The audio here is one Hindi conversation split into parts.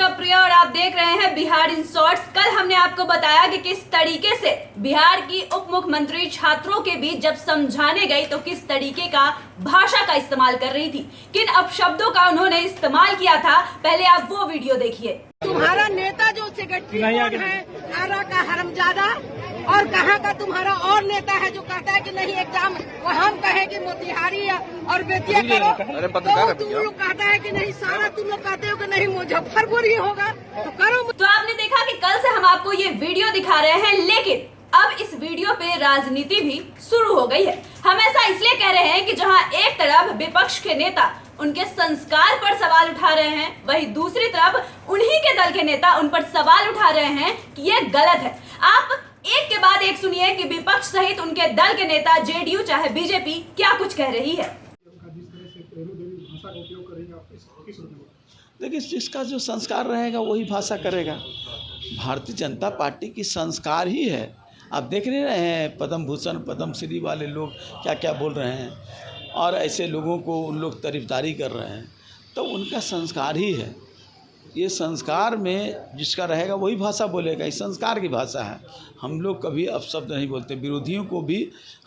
ऋषभ प्रिया और आप देख रहे हैं बिहार इन शॉर्ट्स। कल हमने आपको बताया कि किस तरीके से बिहार की उप मुख्यमंत्री छात्रों के बीच जब समझाने गई तो किस तरीके का भाषा का इस्तेमाल कर रही थी, किन अपशब्दों का उन्होंने इस्तेमाल किया था। पहले आप वो वीडियो देखिए। तुम्हारा नेता जो सेक्रेटरी है आरा का हरमजादा, और कहाँ का तुम्हारा और नेता है जो कहता है कि नहीं एग्जाम वो हम कहे कि मोतिहारी और बेतिया करो, तो तुम लोग कहता है कि नहीं सारा तुम लोग कहते हो कि नहीं मुजफ्फरपुर ही होगा तो करो। तो आपने देखा कि कल से हम आपको ये वीडियो दिखा रहे हैं, लेकिन अब इस वीडियो पे राजनीति भी शुरू हो गई है। हम ऐसा इसलिए कह रहे हैं कि जहां एक तरफ विपक्ष के नेता उनके संस्कार पर सवाल उठा रहे हैं, वहीं दूसरी तरफ उन्हीं के दल के नेता उन पर सवाल उठा रहे हैं कि ये गलत है। आप एक के बाद एक सुनिए कि विपक्ष सहित उनके दल के नेता जेडीयू चाहे बीजेपी क्या कुछ कह रही है। देखिए, जिसका जो संस्कार रहेगा वही भाषा करेगा। भारतीय जनता पार्टी की संस्कार ही है। आप देख नहीं रहे हैं पद्म भूषण पद्मश्री वाले लोग क्या क्या बोल रहे हैं, और ऐसे लोगों को उन लोग तारीफदारी कर रहे हैं, तो उनका संस्कार ही है। ये संस्कार में जिसका रहेगा वही भाषा बोलेगा। ये संस्कार की भाषा है। हम लोग कभी अपशब्द नहीं बोलते। विरोधियों को भी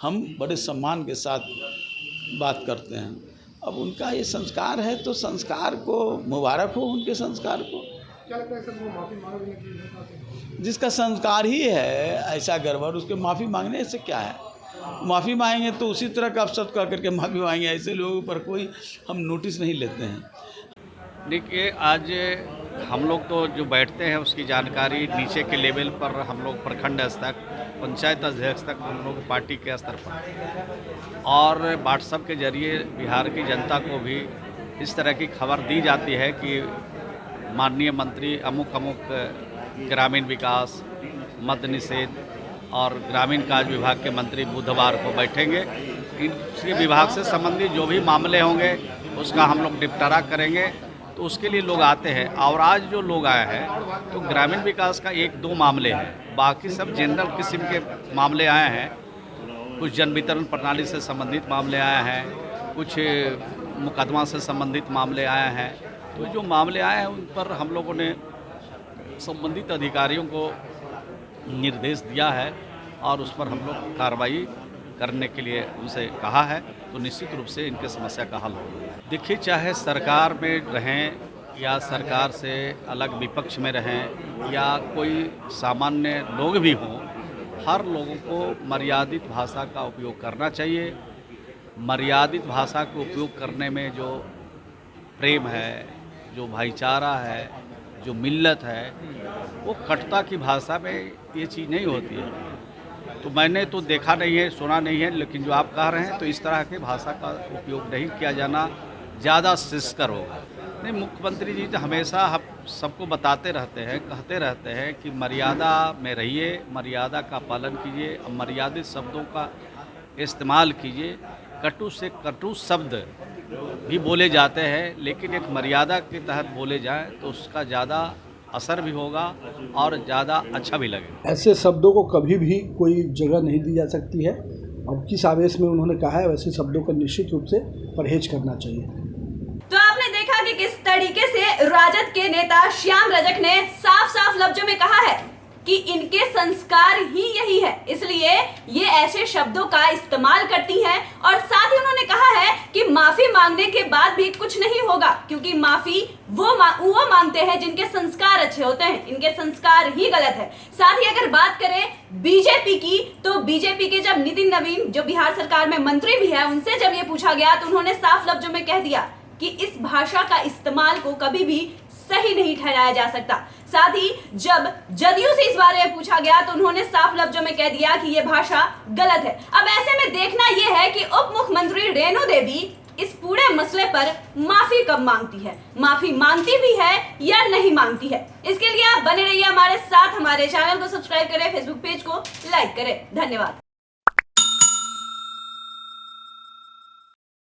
हम बड़े सम्मान के साथ बात करते हैं। अब उनका ये संस्कार है तो संस्कार को मुबारक हो, उनके संस्कार को। क्या लगता है सर, वो माफी मांगेंगे? जिसका संस्कार ही है ऐसा गड़बड़, उसके माफ़ी मांगने से क्या है। माफ़ी मांगेंगे तो उसी तरह का अपशब्द कह करके माफ़ी मांगेंगे। ऐसे लोगों पर कोई हम नोटिस नहीं लेते हैं। देखिए, आज हम लोग तो जो बैठते हैं उसकी जानकारी नीचे के लेवल पर हम लोग प्रखंड स्तर पंचायत अध्यक्ष तक हम लोग पार्टी के स्तर पर और व्हाट्सएप के जरिए बिहार की जनता को भी इस तरह की खबर दी जाती है कि माननीय मंत्री अमुक अमुक ग्रामीण विकास, मद्य निषेध और ग्रामीण कार्य विभाग के मंत्री बुधवार को बैठेंगे। इनके विभाग से संबंधित जो भी मामले होंगे उसका हम लोग निपटारा करेंगे। तो उसके लिए लोग आते हैं, और आज जो लोग आए हैं तो ग्रामीण विकास का 1-2 मामले हैं, बाकी सब जनरल किस्म के मामले आए हैं। कुछ जन वितरण प्रणाली से संबंधित मामले आए हैं, कुछ मुकदमा से संबंधित मामले आए हैं। तो जो मामले आए हैं उन पर हम लोगों ने संबंधित अधिकारियों को निर्देश दिया है और उस पर हम लोग कार्रवाई करने के लिए उनसे कहा है। तो निश्चित रूप से इनके समस्या का हल होगा। देखिए, चाहे सरकार में रहें या सरकार से अलग विपक्ष में रहें या कोई सामान्य लोग भी हों, हर लोगों को मर्यादित भाषा का उपयोग करना चाहिए। मर्यादित भाषा का उपयोग करने में जो प्रेम है, जो भाईचारा है, जो मिल्लत है, वो कटुता की भाषा में ये चीज़ नहीं होती है। तो मैंने तो देखा नहीं है, सुना नहीं है, लेकिन जो आप कह रहे हैं तो इस तरह की भाषा का उपयोग नहीं किया जाना ज़्यादा श्रेयस्कर होगा। नहीं, मुख्यमंत्री जी तो हमेशा हम सबको बताते रहते हैं, कहते रहते हैं कि मर्यादा में रहिए, मर्यादा का पालन कीजिए, मर्यादित शब्दों का इस्तेमाल कीजिए। कटु से कटु शब्द भी बोले जाते हैं, लेकिन एक मर्यादा के तहत बोले जाएं तो उसका ज़्यादा असर भी होगा और ज़्यादा अच्छा भी लगेगा। ऐसे शब्दों को कभी भी कोई जगह नहीं दी जा सकती है, और किस आवेश में उन्होंने कहा है वैसे शब्दों का निश्चित रूप से परहेज करना चाहिए। तो आपने देखा कि किस तरीके से राजद के नेता श्याम रजक ने साफ साफ लफ्जों में कहा है कि इनके संस्कार ही यही है, इसलिए ये ऐसे शब्दों का इस्तेमाल करती हैं। और साथ ही उन्होंने कहा है कि माफी मांगने के बाद भी कुछ नहीं होगा, क्योंकि माफी वो मांगते हैं जिनके संस्कार अच्छे होते हैं, इनके संस्कार ही गलत है। साथ ही अगर बात करें बीजेपी की, तो बीजेपी के जब नितिन नवीन जो बिहार सरकार में मंत्री भी है, उनसे जब ये पूछा गया तो उन्होंने साफ लफ्जों में कह दिया कि इस भाषा का इस्तेमाल को कभी भी सही नहीं ठहराया जा सकता। साथ ही जब जदयू से इस बारे में पूछा गया तो उन्होंने साफ लफ्जों में कह दिया कि यह भाषा गलत है। अब ऐसे में देखना यह है कि उप मुख्यमंत्री रेणु देवी इस पूरे मसले पर माफी कब मांगती है, माफी मांगती भी है या नहीं मांगती है। इसके लिए आप बने रहिए हमारे साथ, हमारे चैनल को सब्सक्राइब करें, फेसबुक पेज को लाइक करें। धन्यवाद।